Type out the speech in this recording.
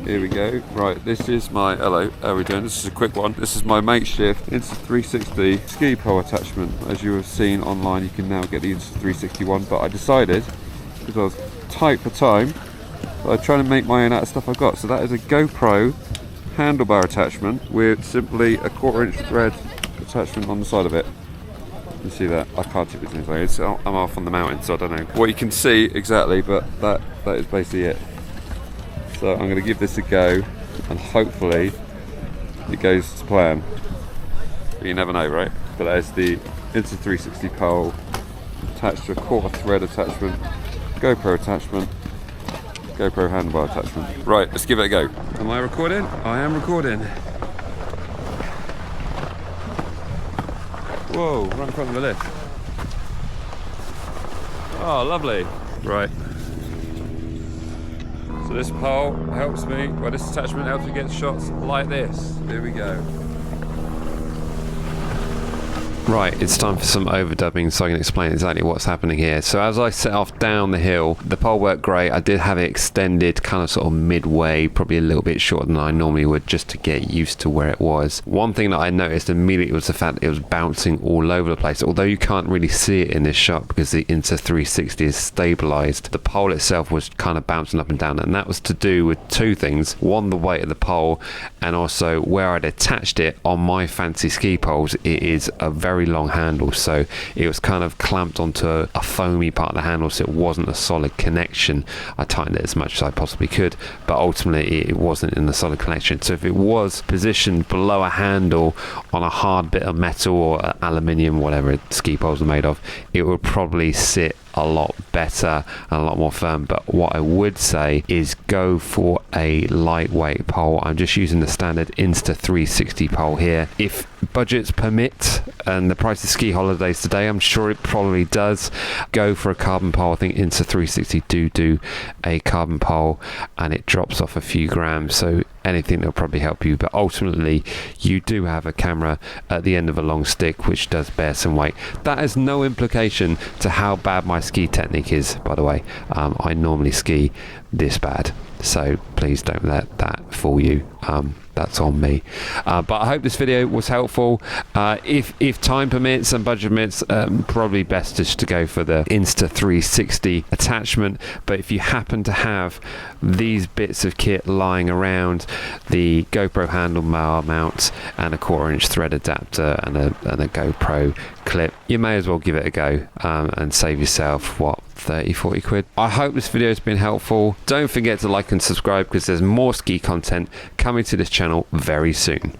Here we go. Right, this is my, hello, how are we doing? This is a quick one. This is my makeshift Insta360 ski pole attachment. As you have seen online, you can now get the Insta360 one, but I decided, because I was tight for time, that I'd try to make my own out of stuff I've got. So that is a GoPro handlebar attachment with simply a 1/4 inch thread attachment on the side of it. You see that? I can't tip it in place. I'm off on the mountain, so I don't know what you can see exactly, but that is basically it. So I'm going to give this a go, and hopefully it goes to plan. But you never know, right? But that is the Insta360 pole attached to a 1/4 thread attachment, GoPro attachment, GoPro handlebar attachment. Right, let's give it a go. Am I recording? I am recording. Whoa, right in front of the lift. Oh, lovely. Right. So this pole helps me, well, this attachment helps me get shots like this. Here we go. Right, it's time for some overdubbing so I can explain exactly what's happening here. So as I set off down the hill, the pole worked great. I did have it extended kind of sort of midway, probably a little bit shorter than I normally would, just to get used to where it was. One thing that I noticed immediately was the fact that it was bouncing all over the place. Although you can't really see it in this shot because the Insta360 is stabilized, the pole itself was kind of bouncing up and down, and that was to do with two things. One, the weight of the pole, and also where I'd attached it on my fancy ski poles. It is a very long handle, so it was kind of clamped onto a foamy part of the handle, so it wasn't a solid connection. I tightened it as much as I possibly could, but ultimately it wasn't in the solid connection. So if it was positioned below a handle on a hard bit of metal or aluminium, whatever ski poles are made of, it would probably sit a lot better and a lot more firm. But what I would say is go for a lightweight pole. I'm just using the standard Insta360 pole here. If budgets permit and the price of ski holidays today, I'm sure it probably does, go for a carbon pole. I think Insta360 do a carbon pole, and it drops off a few grams, so anything that'll probably help you. But ultimately you do have a camera at the end of a long stick, which does bear some weight. That has no implication to how bad my ski technique is, by the way. I normally ski this bad, so please don't let that fool you. That's on me. But I hope this video was helpful. If time permits and budget permits, probably best just to go for the Insta360 attachment. But if you happen to have these bits of kit lying around, the GoPro handlebar mount and a 1/4 inch thread adapter and a GoPro clip, you may as well give it a go and save yourself, what, 30-40 quid. I hope this video has been helpful. Don't forget to like and subscribe because there's more ski content coming to this channel very soon.